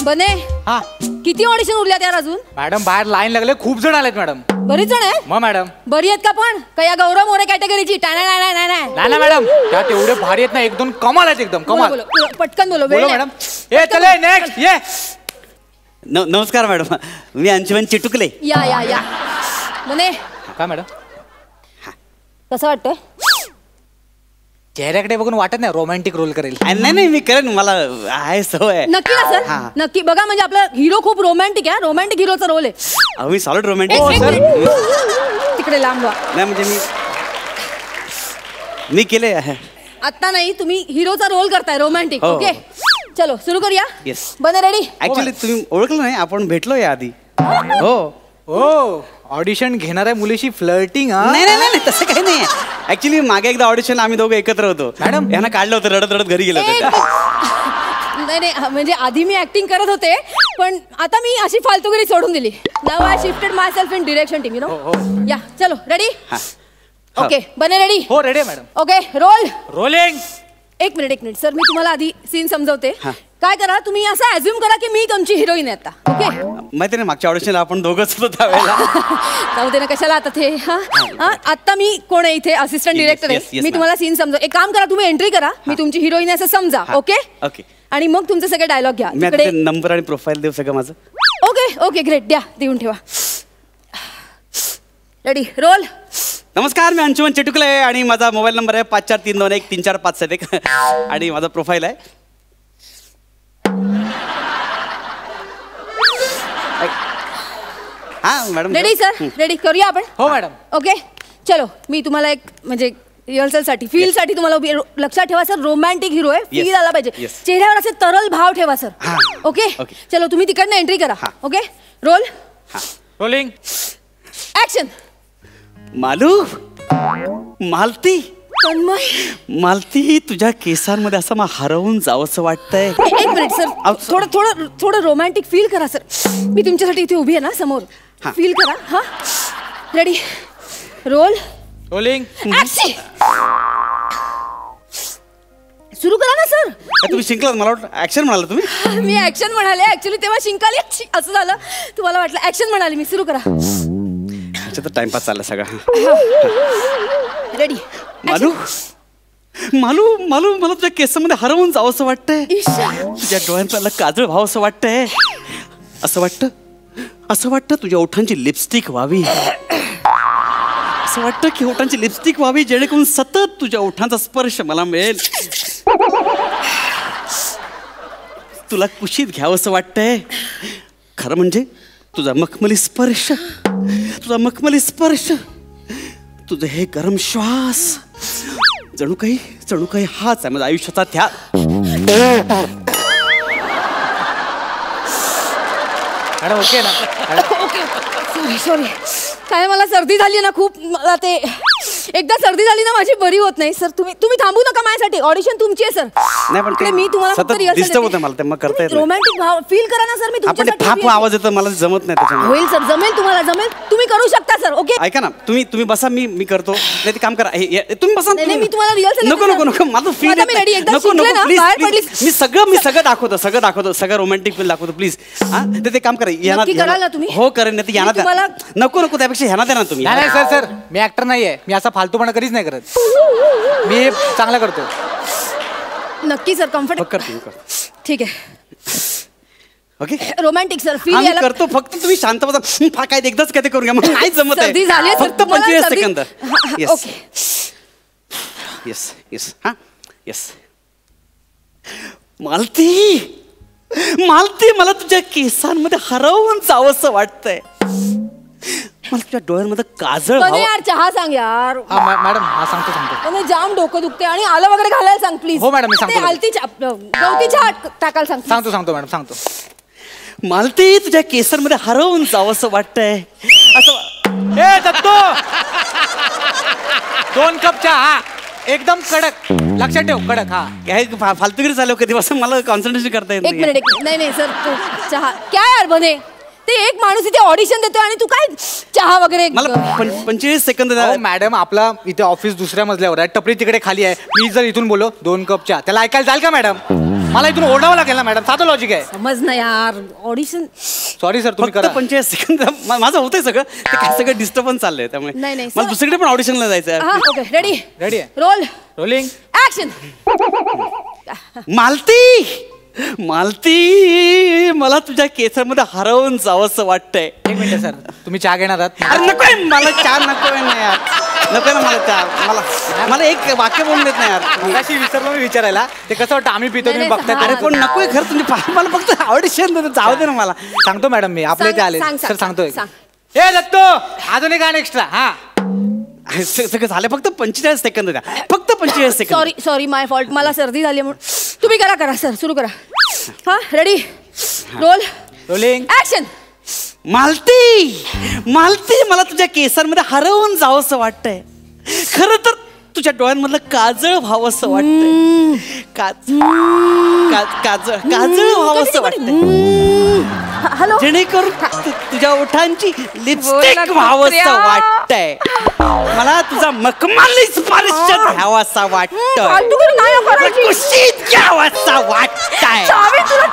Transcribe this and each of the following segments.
बने हा किती ऑडिशन उरल्यात यार अजून? मॅडम बाहेर लाईन लागले, खूप जण आलेत मॅडम. बरीच जण आहेत. मग मॅडम बरी आहेत का पण? का या गौरव मोरे कॅटेगरीची? नाही ना मॅडम, त्या तेवढे भारी आहेत ना, एकदम कमाल आहेत, एकदम कमाल. पटकन बोलो. बोलो मॅडम. ये चले नेक्स्ट ये. नमस्कार मॅडम, मी अंशुमन चिटुकले. या या या. बने काय मॅडम? कसं वाटतंय? चेहऱ्याकडे बघून वाटत नाही रोमॅन्टिक रोल करेल. नाही मी करेन, मला आहे सवय. नक्की ना सर? नक्की. बघा म्हणजे आपला हिरो खूप रोमॅन्टिक आहे, रोमॅन्टिक हिरोचा रोल आहे. मी सॉलिड रोमॅन्टिक. तिकडे लांब व्हा. नाही म्हणजे मी केले. आता नाही, तुम्ही हिरोचा रोल करताय रोमॅन्टिक. ओके चलो सुरू करूया. येस. बने रेडी? ऍक्च्युली तुम्ही ओळखलं नाही, आपण भेटलो या आधी. हो ऑडिशन घेणाऱ्या मुलीशी फ्लर्टिंग? नाही तसं काही नाही. ऍक्च्युली मागे एकदा ऑडिशन आम्ही दोघं एकत्र होतो मॅडम. यांना काढलं होतं, रडत रडत घरी गेलो होतो. नाही म्हणजे आधी मी ऍक्टिंग करत होते, पण आता मी अशी फालतूगिरी सोडून दिली. नाव I shifted myself in direction team, you know. या चलो रेडी? ओके बने रेडी? हो ready madam. Okay roll. Rolling. एक मिनिट सर, मी तुम्हाला आधी सीन समजवते. काय करा तुम्ही असं अज्युम करा की मी तुमची हिरोईन आहे आता. ओके माहिती नाही, मागच्या ऑडिशनला आपण दोघंच होतो त्यावेळेला. जाऊ दे ना, कशाला आता ते. आता मी कोण आहे इथे? असिस्टंट डिरेक्टर आहे. मी तुम्हाला सीन समजव. एक काम करा, तुम्ही एंट्री करा, मी तुमची हिरोईन असं समजा. Okay okay. आणि मग तुमचे सगळे डायलॉग घ्या. मी नंबर आणि प्रोफाईल देऊ सगळं माझं. ओके ग्रेट, द्या, देऊन ठेवा. Ready roll. नमस्कार, मी अंशुमन चिटुकले आणि माझा मोबाईल नंबर आहे 5432134571 आणि माझा प्रोफाईल आहे. हा मॅडम. Ready sir? रेडी करूया आपण? हो मॅडम. ओके चलो, मी तुम्हाला एक म्हणजे रिहर्सल साठी, फील साठी तुम्हाला लक्षात ठेवा सर, रोमॅन्टिक हिरो आहे, फील आला पाहिजे. चेहऱ्यावर असे तरल भाव ठेवा सर. ओके चलो, तुम्ही तिकडनं एंट्री करा. Okay roll. Rolling. Action. Malti, Tanmay. Malti, तुझ्या केसांमध्ये असं मला हरवून जावंसं वाटतंय. एक मिनिट सर, थोडं रोमॅन्टिक फील करा सर. मी तुमच्यासाठी इथे उभी आहे ना समोर. फील करा. हा रेडी रोल. रोलिंग. ऍक्शन. सुरू करा ना सर. तुम्ही शिंकलात, मला वाटतं ऍक्शन म्हणाला तुम्ही. मी ऍक्शन म्हणाले, ऍक्च्युली तेव्हा शिंकाली असं झालं, तुम्हाला वाटलं ऍक्शन म्हणाले मी. सुरू करा. टाइमपास चालला सगळा. रेडी. मालू मला तुझ्या केसामध्ये हरवून जावंसं वाटतंय. तुझ्या डोळ्यांना काजळ व्हावंसं वाटतंय. असं वाटतं तुझ्या ओठांची लिपस्टिक व्हावी. असं वाटतं की ओठांची लिपस्टिक व्हावी, जेणेकरून सतत तुझ्या ओठांचा स्पर्श मला मिळेल. तुला कुशीत घ्यावंसं वाटतंय. खरं म्हणजे तुझा मखमली स्पर्श, तुझं हे गरम श्वास, जणू काही हाच आहे माझ्या आयुष्याचा ध्यास. मॅडम ओके ना? सॉरी काय मला सर्दी झाली ना खूप. मला ते एकदा सर्दी झाली ना माझी बरी होत नाही सर. तुम्ही थांबू नका माझ्यासाठी, ऑडिशन तुमची आहे सर. नाही पण मी तुम्हाला डिस्टर्ब होतं मला, ते मग करता येत. रोमॅन्टिक भाव फील करा ना सर. मी तुमच्यासाठी आवाज येतो, मला जमत नाही त्याच्यामुळे. होईल सर, जमेल तुम्हाला, जमेल. तुम्ही करू शकता सर. ओके ऐका ना, तुम्ही बसा, मी करतो. नाही ते काम करा, तुम्ही बसा. मी तुम्हाला रिहर्सल नको माझं फील नको प्लीज. मी सगळं दाखवतो, सगळं रोमॅन्टिक फील दाखवतो प्लीज. ते काम करा. हो करेन. नाही यांना नको त्यापेक्षा ह्याना द्या ना तुम्ही. नाही सर, मी ऍक्टर नाहीये. मी असा फालतूपणा कधीच नाही करत. मी चांगला करतो. नक्की सर, कम्फर्ट. ठीक आहे. ओके रोमॅन्टिक सर फील करतो. फक्त तुम्ही शांत बसा. काय एकदाच काय ते करून घ्या, मग नाही जमत आहे. फक्त 25 सेकंद. Okay yes. मालती, मला तुझ्या केसांमध्ये हरवून जावंसं वाटतंय. मला तुझ्या डोळ्यांमध्ये काजळ. यार चहा सांग यार. मॅडम हा सांगतो. जाम डोकं दुखते आणि आलं वगैरे घालायला सांग प्लीज. हो मॅडम, मी सांगतो. गवती चहा टाकायला सांगतो मॅडम, सांगतो. मालती, तुझ्या केसांमध्ये हरवून जावंसं वाटतंय. ए दत्तो, 2 कप चहा एकदम कडक. लक्षात ठेव, कडक. हा फालतूगिरी चालू कधीपासून मला कॉन्सन्ट्रेशन करता येत नाही. एक मिनिट. नाही सर, चहा क्या यार बने. ते एक माणूस इथे ऑडिशन देतोय आणि तू काय चहा वगैरे. मला 25 सेकंद द्या. मॅडम आपला इथे ऑफिस दुसऱ्या मजल्यावर आहे, टपरी तिकडे खाली आहे. मी जर इथून बोलो 2 कप चहा, त्याला ऐकायला जाईल का मॅडम? मला इथून ओरडावं लागेल ना मॅडम, साधं लॉजिक आहे. समज ना यार, ऑडिशन. सॉरी सर, तुम्ही करा. 25 सेकंद माझं होतंय सगळं, ते काय सगळं डिस्टर्बन्स चाललंय त्यामुळे मला दुसरीकडे पण ऑडिशनला जायचं. ओके, रेडी रेडी आहे. Roll rolling action. मालती मला तुझ्या केसांमध्ये हरवून जावंसं वाटतंय. 1 मिनिट सर, तुम्ही चहा घेणार आहात? अरे नकोय मला चहा, नकोय ना यार, नको ना मला चहा. मला एक वाक्य बोलून देत नाही यार. मगाशी विसरलो मी विचारायला, ते कसं वाटतं आम्ही पितो तुम्ही बघताय. अरे पण नकोय खरं, तुम्ही मला फक्त ऑडिशन जाऊ दे ना. मला सांगतो मॅडम, मी आपले ते आले सर, सांगतोय. सांग. हे दत्तो, अजून एक गाणं एक्स्ट्रा. हा सगळं झालं, फक्त 45 सेकंद द्या, फक्त 45 सेकंद. सॉरी माय फॉल्ट, मला सर्दी झाली म्हणून. तुम्ही करा सर, सुरू करा. हा ready roll rolling action. Malati मला तुझ्या केसांमध्ये हरवून जावंसं वाटतंय. खरं तर तुझ्या डोळ्यांमधलं काजळ व्हावंसं वाटतंय. काजळ व्हावंसं वाटतंय. हॅलो, जेणेकरून तुझ्या ओठांची लिपस्टिक व्हावंसं वाटतंय. मला तुझा मखमली स्पर्श घ्यावासा वाटतोय, कुशीत घ्यावासा वाटतंय,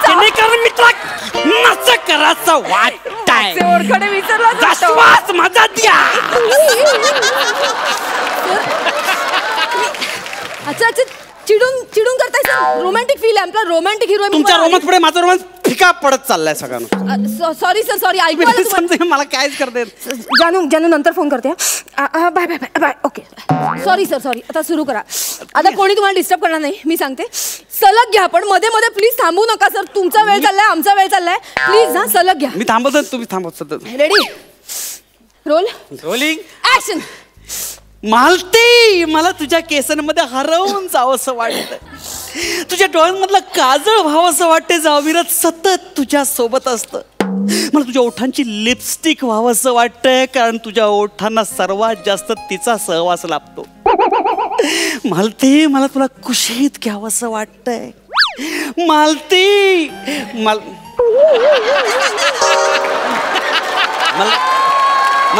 जेणेकरून मी तुला नसं करायचं वाटतंय. श्वास माझा द्या. अच्छा चिडून करताय सर. रोमॅन्टिक फील आहे आपला, रोमॅन्टिक हिरो. तुमच्या रोमांस पुढे माझा रोमांस फिका पडत चाललाय सगळ्यांना. Sorry sir, sorry. ऐकू मला कायच करते. जानू नंतर फोन करते. Bye bye bye. Okay, sorry sir, sorry. आता सुरू करा. आता कोणी तुम्हाला डिस्टर्ब करणार नाही, मी सांगते. सलग घ्या, पण मध्ये मध्ये प्लीज थांबू नका सर. तुमचा वेळ चाललाय, आमचा वेळ चाललाय. प्लीज हा, सलग घ्या. मी थांबवतो, तुम्ही थांबवत सतत. Ready roll rolling action. Malati मला तुझ्या केसांमध्ये हरवून जावंसं वाटतंय. तुझ्या डोळ्यांमधलं काजळ व्हावंसं वाटतंय. जावीरत सतत तुझ्या सोबत असतं. मला तुझ्या ओठांची लिपस्टिक व्हावंसं वाटतंय, कारण तुझ्या ओठांना सर्वात जास्त तिचा सहवास लाभतो. मालती मला तुला कुशीत घ्यावंसं वाटतंय. मालती मला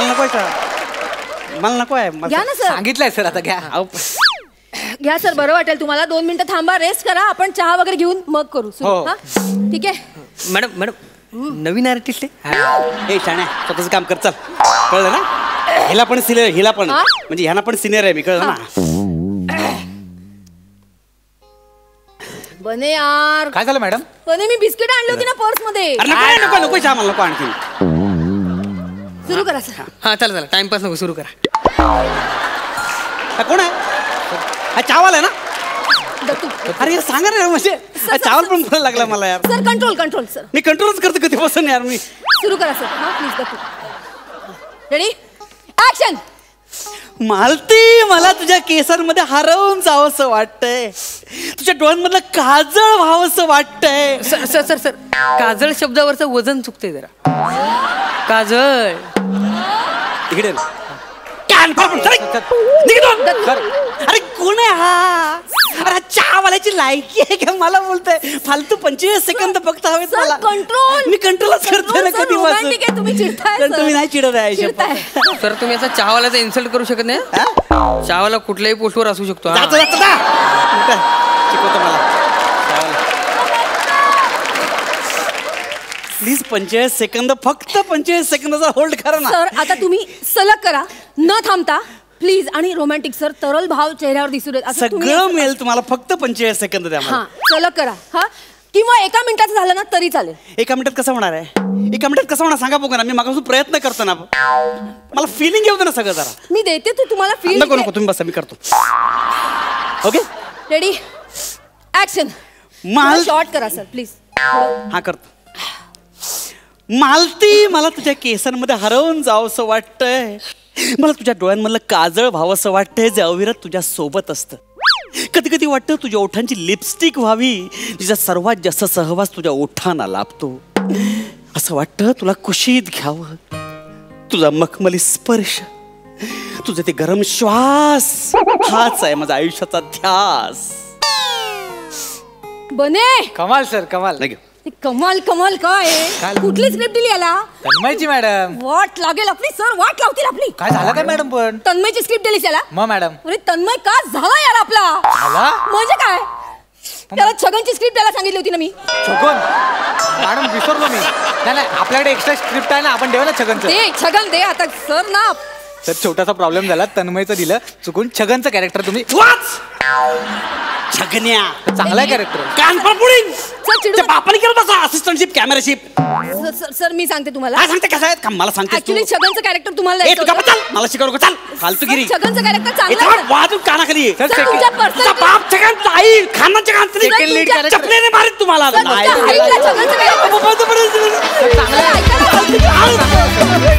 नको का, मला नको आहे. घ्या ना सर. सांगितलंय सर, आता घ्या. घ्या सर, बरं वाटेल तुम्हाला. 2 मिनिटं थांबा, रेस्ट करा. आपण चहा वगैरे घेऊन मग करू सुरू. हा ठीक आहे. मॅडम नवीन आर्टिस्ट आहे. शाण्या स्वतःच काम कर, चल. कळलं ना? हिला पण सिनियर, हिला पण म्हणजे ह्याना पण सिनियर आहे मी, कळलं ना? बने यार, काय झालं मॅडम? बने मी बिस्किट आणली होती ना पर्स मध्ये. नको चहा, मला नको आणखी. सुरू करा सर. हा चला टाइमपास नको, सुरू करा. कोण आहे? हा चावल आहे ना? अरे सांगा रे, म्हणजे चावल पण बोलायला लागला मला यार. Sir control sir. मी कंट्रोलच करतो कधीपासून यार. मी सुरू करा सर. हा please Dattu. Ready action. Malati मला तुझ्या केसांमध्ये हरवून जावंसं वाटतंय. तुझ्या डोळ्यांमधलं काजळ व्हावंसं वाटतंय. सर काजळ शब्दावरचं वजन चुकतंय जरा. काजळ इकडे अरे कोण आहे हा? अरे चहावाल्याची लायकी आहे का मला बोलतोय? फालतू 25 सेकंद फक्त हवेत मला. कंट्रोल. मी कंट्रोलच करतोय ना कधीपासून. तुम्ही चिडताय. तुम्ही नाही चिडत आहे. सर तुम्ही असा चहावाल्याचा इन्सल्ट करू शकत नाही. चहावाला कुठल्याही पोस्टवर असू शकतो. शिकवतो मला. प्लीज 25 सेकंद, फक्त 25 सेकंदाचा होल्ड करा ना. सर आता तुम्ही सलग करा, न थांबता प्लीज. आणि रोमॅन्टिक सर, तरल भाव चेहऱ्यावर दिसू देत. सगळं मिळेल तुम्हाला, फक्त 25 सेकंद द्या. हा सलग करा. हा किंवा 1 मिनिटाचं झालं ना तरी चालेल. 1 मिनिटात कसं होणार आहे? 1 मिनिटात कसं होणार सांगा बघा ना. मी मागासून प्रयत्न करतो ना, मला फिलिंग येऊ दे ना सगळं जरा. मी देते तू तुम्हाला फील. नको तुम्ही बसा, मी करतो. Okay ready action. शॉर्ट करा सर प्लीज. हा करतो. मालती मला तुझ्या केसांमध्ये हरवून जावंसं वाटतंय. मला तुझ्या डोळ्यांमधलं काजळ व्हावंसं वाटतंय, जे अविरत तुझ्या सोबत असतं. कधी कधी वाटतं तुझ्या ओठांची लिपस्टिक व्हावी, जिचा सर्वात जास्त सहवास तुझ्या ओठांना लाभतो. असं वाटतं तुला कुशीत घ्यावं, तुझा मखमली स्पर्श, तुझे ते गरम श्वास. हाच आहे माझा आयुष्याचा ध्यास. बने कमाल सर, कमाल. कमाल कमाल काय काय? कुठली स्क्रिप्ट दिली याला? तन्मयची मॅडम. वाट लागेल आपली सर, वाट लावतील आपली. काय झालं काय मॅडम पण? तन्मयची स्क्रिप्ट दिलीस याला? मग मॅडम. अरे तन्मय का झाला यार आपला? झाला? म्हणजे काय? त्याला छगनची स्क्रिप्ट द्यायला सांगितली होती ना मी. छगन मॅडम विसरलो मी. नाही आपल्याकडे एक्स्ट्रा स्क्रिप्ट आहे ना, आपण देऊ ना छगनचं. दे छगन दे आता सर ना. तर छोटासा प्रॉब्लेम झाला, तन्मयचं दिलं चुकून, छगनचं कॅरेक्टर तुम्ही. छगन्या चांगला आहे कॅरेक्टर. कानपर पुडिंग सर चिडू नका. बापाने केलं तसं असिस्टंटशिप कॅमेराशिप. सर मी सांगते तुम्हाला. काय सांगते कसं आहे का मला सांगते तू. ऍक्च्युली छगनचं कॅरेक्टर तुम्हाला ए द्यायचं तू का होतं. चल मला शिकवू नको चल फालतूगिरी. छगनचं कॅरेक्टर चांगलं आहे. वाजून कानाखाली सर सर, तुमच्या personal- तुझा बाप छगन तुझा आई खानाच्या Second lead कांतरी character. चपलेने मारीत तुम्हाला सर, तुमच्या आईला छगनचं character- चांगलं आहे. ऐका ना.